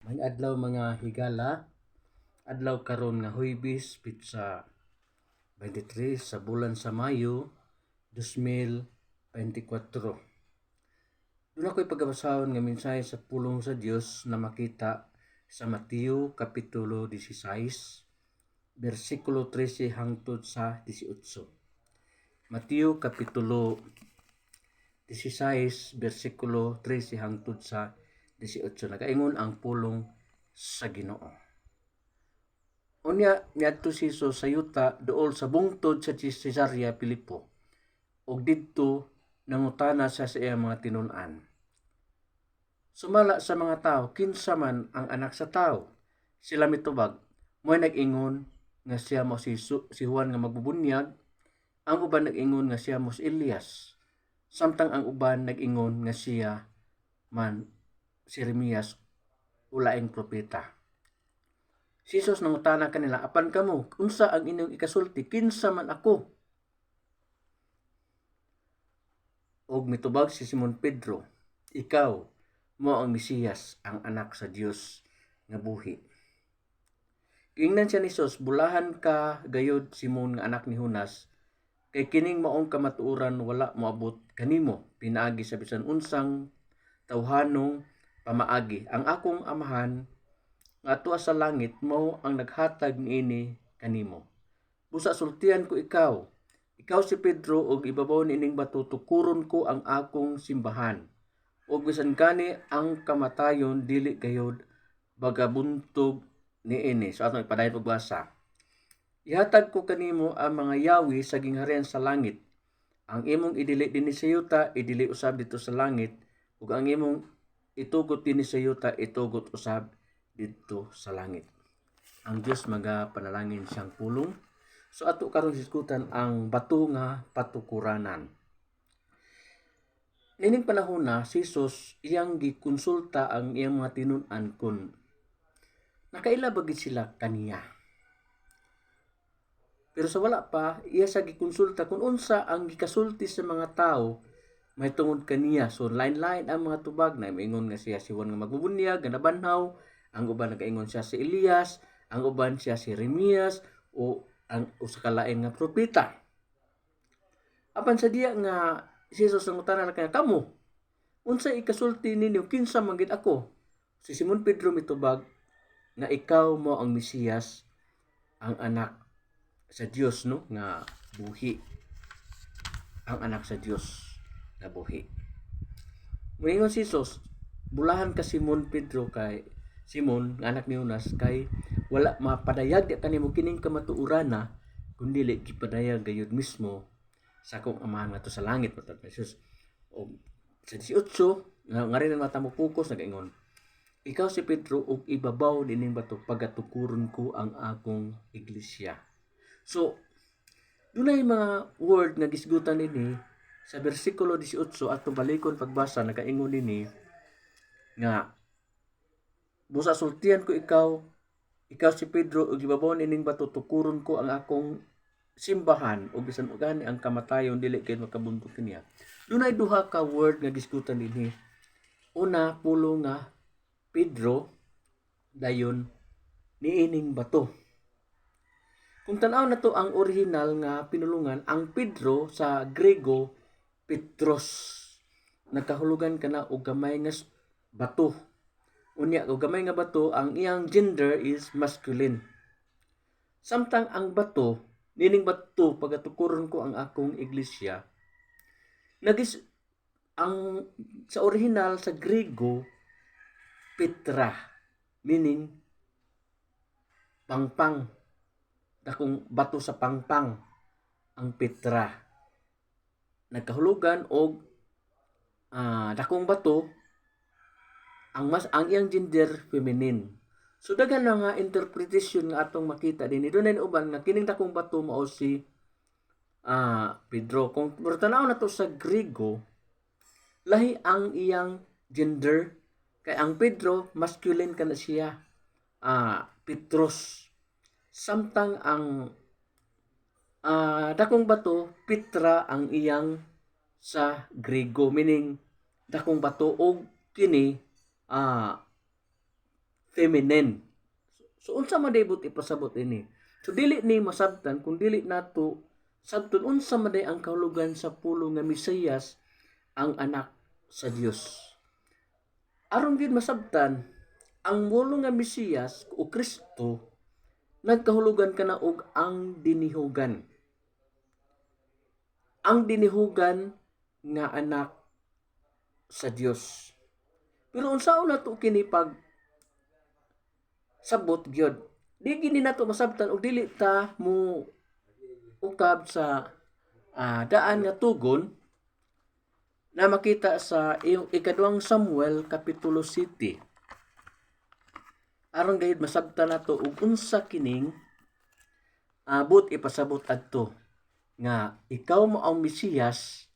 May adlaw mga higala, adlaw karon nga Huwebes pitsa 23 sa bulan sa Mayo 2024. Doon ako'y pagkabasahon nga mensahe sa pulong sa Dios na makita sa Mateo Kapitulo 16, versikulo 13 hangtod sa 18. Mateo Kapitulo 16, versikulo 13 hangtod sa 18. Nagaingon ang pulong sa Ginoo. Unya niadto si Jesus sa yuta duol sa bungtod sa Cesarea Filipo ug didto nangutana sa iyang mga tinun-an. Sumala sa mga tao kinsa man ang anak sa tao. Sila mitubag mo'y nag-ingon nga siya mo si Juan nga magbubunyag, ang uban nag-ingon nga siya mo si Elias, samtang ang uban nag-ingon nga siya man si Jeremias ulaing propeta. Si Jesus nangutana kanila, apan kamo, unsa ang inyong ikasulti, kinsa man ako? Og mitubag si Simon Pedro, ikaw mo ang Mesiyas, ang anak sa Dios nga buhi. Giingnan siya ni Jesus, bulahan ka gayod Simon nga anak ni Jonas, kay kining maong kamatuoran wala moabot kanimo, pinaagi sa bisan unsang tawhanong pamaagi. Ang akong amahan nga tuwa sa langit mao ang naghatag niini kanimo. Busa sultihan ko ikaw. Ikaw si Pedro ug ibabaw niining bato tukuron ko ang akong simbahan. Ug bisan kani ang kamatayon dili gayud bagabuntog niini. So atong ipadayon pagbasa. Ihatag ko kanimo ang mga yawi sa gingharian sa langit. Ang imong idili dinhi sa yuta, idili usab dito sa langit, ug ang imong itugot dinhi sa yuta, itugot usab dito sa langit. Ang Dios magapanalangin siyang pulong. So ato karon hisgutan ang bato nga patukuranan. Nining panahon na si Jesus iyang gikonsulta ang iyang mga tinun-an kun nakaila ba gid sila kaniya. Pero sa wala pa, iya sa gikonsulta kung unsa ang gikasulti sa mga tao may tungod kaniya. So line-line ang mga tubag na maingon nga siya si Juan nga magbubunyag, nga nabanhaw, ang uban nagaingon siya si Elias, ang uban siya si Jeremias o ang usa ka lain nga propeta. Apan sa diya nga si Jesus ang utanan na kanya, kamo, unsa ikasulti ninyo, kinsa man gid ako? Si Simon Pedro mitubag nga ikaw mo ang Mesiyas, ang anak sa Dios, no, nga buhi. Ang anak sa Dios nga buhi. Moingon si Jesus, bulahan ka Simon Pedro kay Simon nga anak ni Jonas kay wala mapadayag di kanimo kining kamatuoran na kundi gipadayag gayud mismo sa akong amahan nga to sa langit matad Jesus. O sa 18 nga rin ang mata mo focus nagaingon, ikaw si Pedro ug ibabaw dining bato pagatukuron ko ang akong iglesia. So dunay mga word nga gisgutan nini sa bersikulo 18 atong balikon pagbasa nagaingon nini nga busa sultihan ko ikaw si Pedro ug ibabaw nining bato tukuron ko ang akong simbahan ug bisan ugani ang kamatayon dili kay makabuntog kaniya. Dunay duha ka word nga gisgutan dinhi. Una, pulo nga Pedro, dayon niining bato. Kung tan-aw na to ang original nga pinulungan, ang Pedro sa Grego Petros. Nagkahulugan kana og gamay nga bato. Unya og gamay nga bato, ang iyang gender is masculine. Samtang ang bato, nining bato pagatukuron ko ang akong iglesia, nagis ang sa original sa Grego Petra, meaning pangpang, dakong bato sa pangpang ang Petra. Nagkahulugan og dakong bato, ang iyang gender feminine. So daghan na nga interpretation nga atong makita dinhi. Dunay uban nga kining dakong bato mao si Pedro. Kung tanaw na to sa Grego, lahi ang iyang gender kay ang Pedro masculine kana siya, Petros. Samtang ang dakong bato Petra ang iyang sa Grego, meaning dakong bato og kini feminine. So unsa man daybot ipasabot ini? So dili ni masabtan kung dili nato sabton unsa man day ang kahulugan sa pulo nga Mesiyas ang anak sa Dios. Aron gid masabtan ang pulo nga Mesiyas o Kristo nagkahulugan kana og ang dinihugan. Ang dinihugan nga anak sa Dios. Pero unsaon nato kini pag sabot gyud? Di gini nato masabtan og dili ta mo ukab sa daan nga tugon na makita sa ikaduhang Samuel kapitulo 7. Aron gayud masabtan nato og unsa kining abot ipasabot adto nga ikaw mo ang Mesiyas,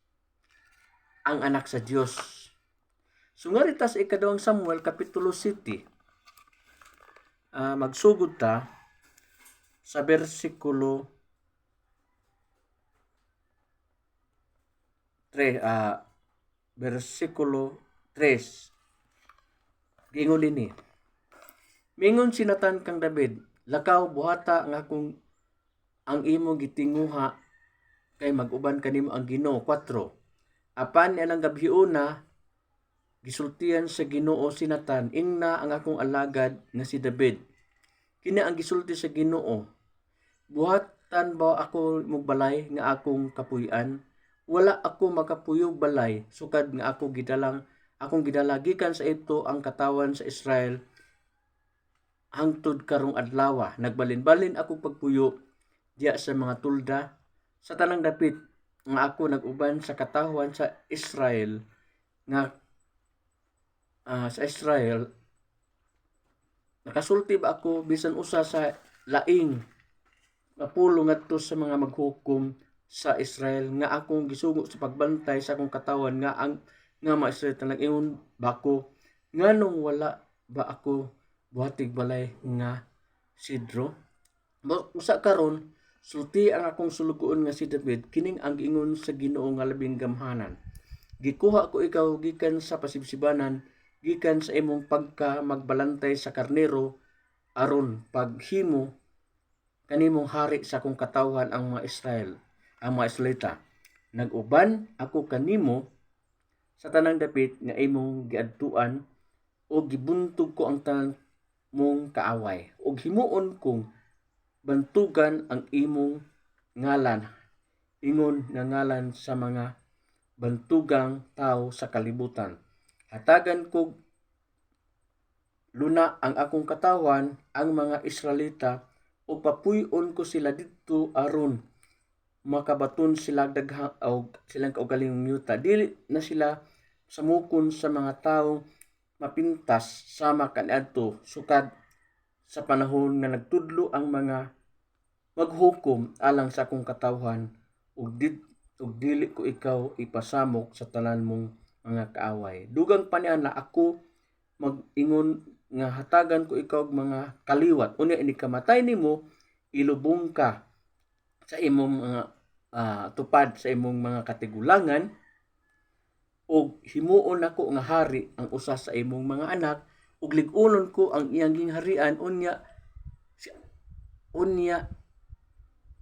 ang anak sa Dios. So nga rita sa ikaduhang Samuel kapitulo 7, magsugod ta sa versikulo 3, versikulo 3. Gingon ini. Mingon si Natan kang David, lakaw buhata nga kung ang imo gitinguha kay mag-uban kanimo ang Ginoo. 4. Apan anang gabhiuna gisultihan sa Ginoo si Natan, ingna ang akong alagad nga si David. Kini ang gisulti sa Ginoo, buhatan ba ako mugbalay nga akong kapuy-an? Wala ako makapuyog balay sukad nga akong gidala gikan sa ito ang katawan sa Israel hangtod karong adlaw. Nagbalin-balin ako pagpuyo diya sa mga tulda sa tanang dapit nga ako nag-uban sa katawan sa Israel nga nakasulti ba ako bisan usa sa laing mapulo ngadto sa mga maghukom sa Israel nga akong gisugo sa pagbantay sa akong katawan nga mga Israel nag-ingon ba ko nganong wala ba ako buhatig balay nga sidro? Usa karon sulti ang akong sulugoon nga si David, kining ang giingon sa Ginoo nga labing gamhanan. Gikuha ko ikaw gikan sa pasibsibanan, gikan sa imong pagka magbalantay sa karnero, aron paghimo kanimong hari sa akong katawan ang mga Israel, ang mga Israelita. Nag-uban ako kanimo sa tanang dapit nga imong giadtuan o gibuntog ko ang tanang mong kaaway ug himuon kong bantugan ang imong ngalan, ingon nga ngalan sa mga bantugang tao sa kalibutan. Hatagan kog luna ang akong katawan ang mga Israelita ug papuy-on ko sila didto aron makabaton sila daghang silang kaugalingong yuta. Dili na sila samukon sa mga tawo mapintas sama kaniadto sukad sa panahon nga nagtudlo ang mga maghukom alang sa akong katawhan ug dili ko ikaw ipasamok sa tanan mong mga kaaway. Dugang pa niya na ako mag-ingon nga hatagan ko ikaw og mga kaliwat. Unya ini kamatay nimo, ilubong ka sa imong mga tupad sa imong mga katigulangan ug himuon ako nga hari ang usa sa imong mga anak ug lig-unon ko ang iyang gingharian.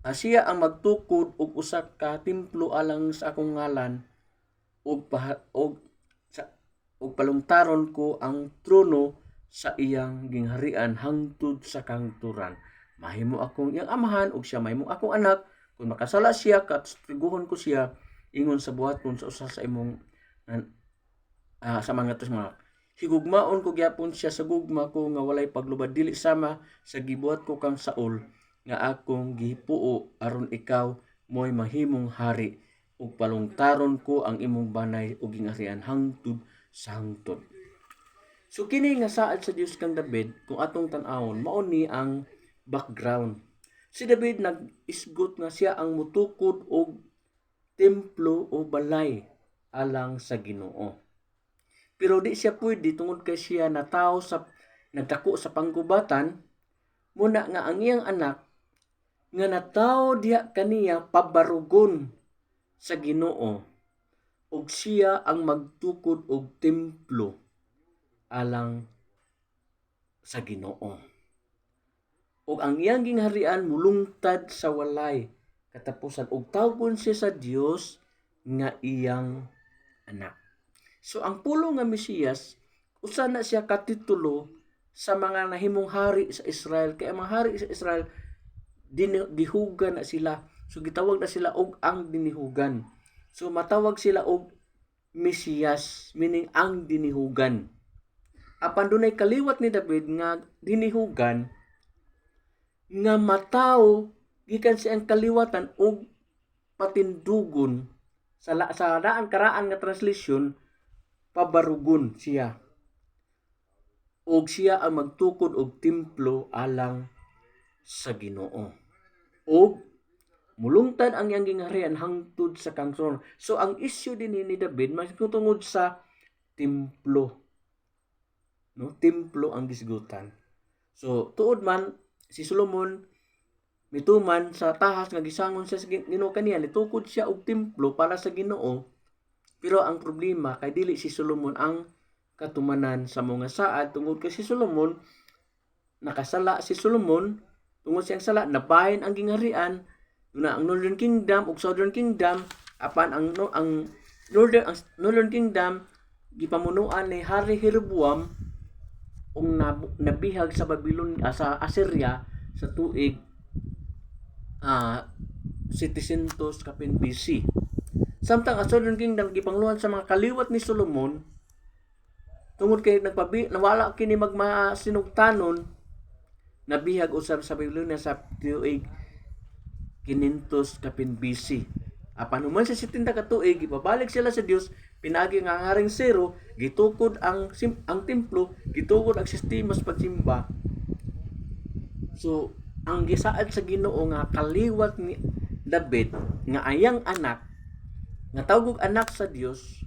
Siya ang magtukod og usa ka templo alang sa akong ngalan ug palungtaron ko ang trono sa iyang gingharian hangtod sa kangturan. Mahimo akong iyang amahan ug siya mahimo akong anak. Kung makasala siya, kastriguhon ko siya ingon sa buhaton sa usa sa imong sa mga higugmaon ko gyapon siya sa gugma ko nga walay paglubad dili sama sa gibuhat ko kang Saul nga akong gihipuo aron ikaw mo'y mahimong hari ug palungtaron ko ang imong banay ug gingharian hangtod sa hangtod. So kini nga saad sa Dios kang David, kung atong tan-awon, mao ni ang background. Si David nag-isgot nga siya ang mutukod og templo o balay alang sa Ginoo. Pero di siya pwede tungod kay siya nagdako sa panggubatan, muna nga ang iyang anak nga natawo diha kaniya pabarugon sa Ginoo ug siya ang magtukod og templo alang sa Ginoo. Ug ang iyang gingharian mulungtad sa walay katapusan ug tawgon siya sa Dios nga iyang anak. So ang pulo nga Mesiyas usa na siya katitulo sa mga nahimong hari sa Israel. Kaya mga hari sa Israel dinihugan na sila. So gitawag na sila og ang dinihugan. So matawag sila og Mesiyas, meaning ang dinihugan. Apan dunay kaliwat ni David nga dinihugan nga mataw gikan siyang kaliwatan og patindugon sa daan karaan nga translasyon pabarugon siya. Og siya ang magtukod og templo alang sa Ginoo. Og mulungtad ang iyang gingharian hangtod sa kangson. So ang issue din ni David magtungod sa templo. No, templo ang gisgutan. So tuod man si Solomon mituman sa tahas nga gisangon siya sa Ginoo kaniya, nitukod siya og templo para sa Ginoo. Pero ang problema kay dili si Solomon ang katumanan sa mga saad tungod kay si Solomon nakasala si Solomon tungod siyang sala nabahin ang gingharian na ang Northern Kingdom ug Southern Kingdom apan ang Northern Kingdom gipamunuan ni Hari Jeroboam ug nabihag sa Babylon sa Assyria sa tuig 700 kapin BC. Samtang ang Southern Kingdom gipangluhan sa mga kaliwat ni Solomon tungod kay nawala kini magmasinugtanon nabihag usab sa Babylonia sa tuig 500 kapin BC. Apan human sa 70 ka tuig ipabalik sila sa Dios, pinagi nga haring zero, gitukod ang templo, gitukod ang sistema sa pagsimba. So ang gisaad sa Ginoo nga kaliwat ni David nga ayang anak nga tawgog anak sa Dios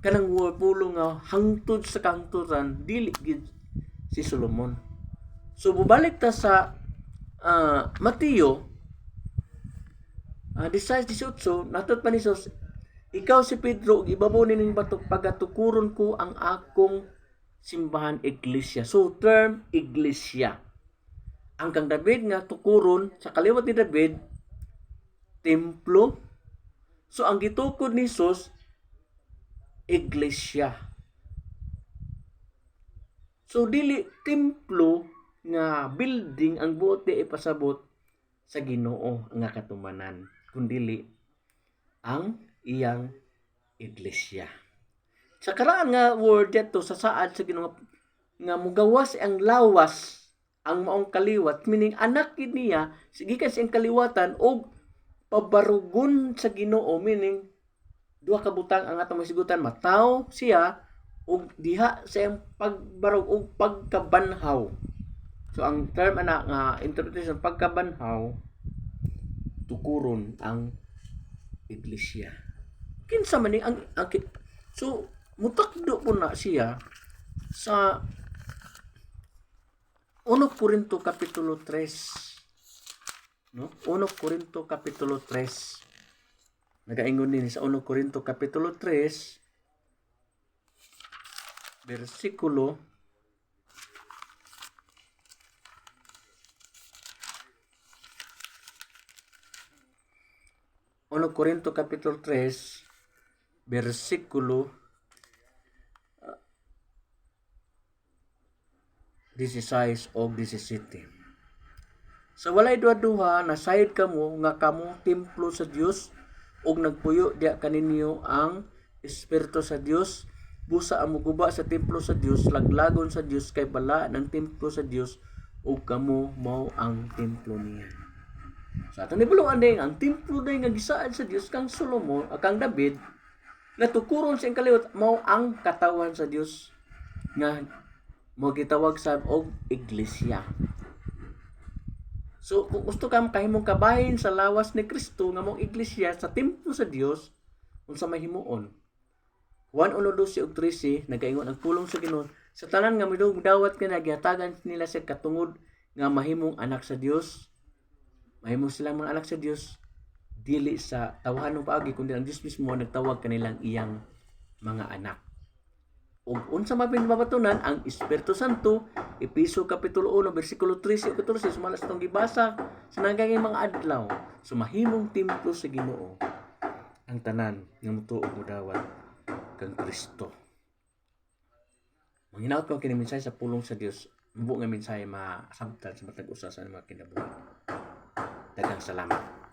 kanang pulo nga hangtod sa kangturan dili gid si Solomon. So bubalik ta sa Mateo 16:18 natud pa ni Jesus, ikaw si Pedro ug ibabaw nining batok pagatukuron ko ang akong simbahan iglesia. So term iglesia. Ang kang David nga tukuron sa kaliwat ni David templo. So ang gitukod ni Jesus iglesia. So dili templo nga building ang buot di ipasabot sa Ginoo nga katumanan kundili ang iyang iglesia. Sa karaan nga word dito sa saad sa Ginoo nga mugawas ang lawas ang maong kaliwat, meaning anak niya gikan siyang kaliwatan og pabarugon sa Ginoo, meaning duha ka butang ang atong masigutan, mataw siya og diha sa iyang pagbarog og pagkabanhaw. So ang term ana nga interpretation pagkabanhaw tukuron ang iglesia. Kinsa man ni ang so mutakdo po na siya sa 1 Corinto kapitulo 3. No? 1 Corinto kapitulo 3. Nagaingon din sa 1 Corinto kapitulo 3 bersikulo 1 Corinto kapitulo 3 bersikulo 16 o 17. Sa walay duha-duha nasayod kamo nga kamo templo sa Dios ug nagpuyo diha kaninyo ang Espiritu sa Dios. Busa ang muguba sa templo sa Dios, laglagon sa Dios kay bala ng templo sa Dios ug kamo mao ang templo niya. Sa atong nibuluan din ang templo day nga gisaad sa Dios kang Solomon kang David natukuron sa kaliwat mao ang katawan sa Dios nga mo gitawag sa og iglesia. So kung gusto ka makahimong kabahin sa lawas ni Kristo nga mong iglesia sa templo sa Dios unsa mahimuon. 1:12 ug 13 nagaingon ang pulong sa Ginoo sa tanan nga midawat nga gihatagan nila sa katungod nga mahimong anak sa Dios. Mahimong sila mga anak sa Dios dili sa tawahan ng paagi kundi ang Dios mismo nagtawag kanilang iyang mga anak. ug unsa mabin mabatunan ang Espiritu Santo. Episo kapitulo 1 bersikulo 13 ug 14 sumalas tong gibasa sa nagaging mga adlaw. So mahimong templo sa Ginoo ang tanan nga mutuo mo dawat kang Kristo. Manghinaot ko kini mensahe sa pulong sa Dios. Mabuo nga mensahe masabtan sa matag usa sa mga kinabuhi. Daghang salamat.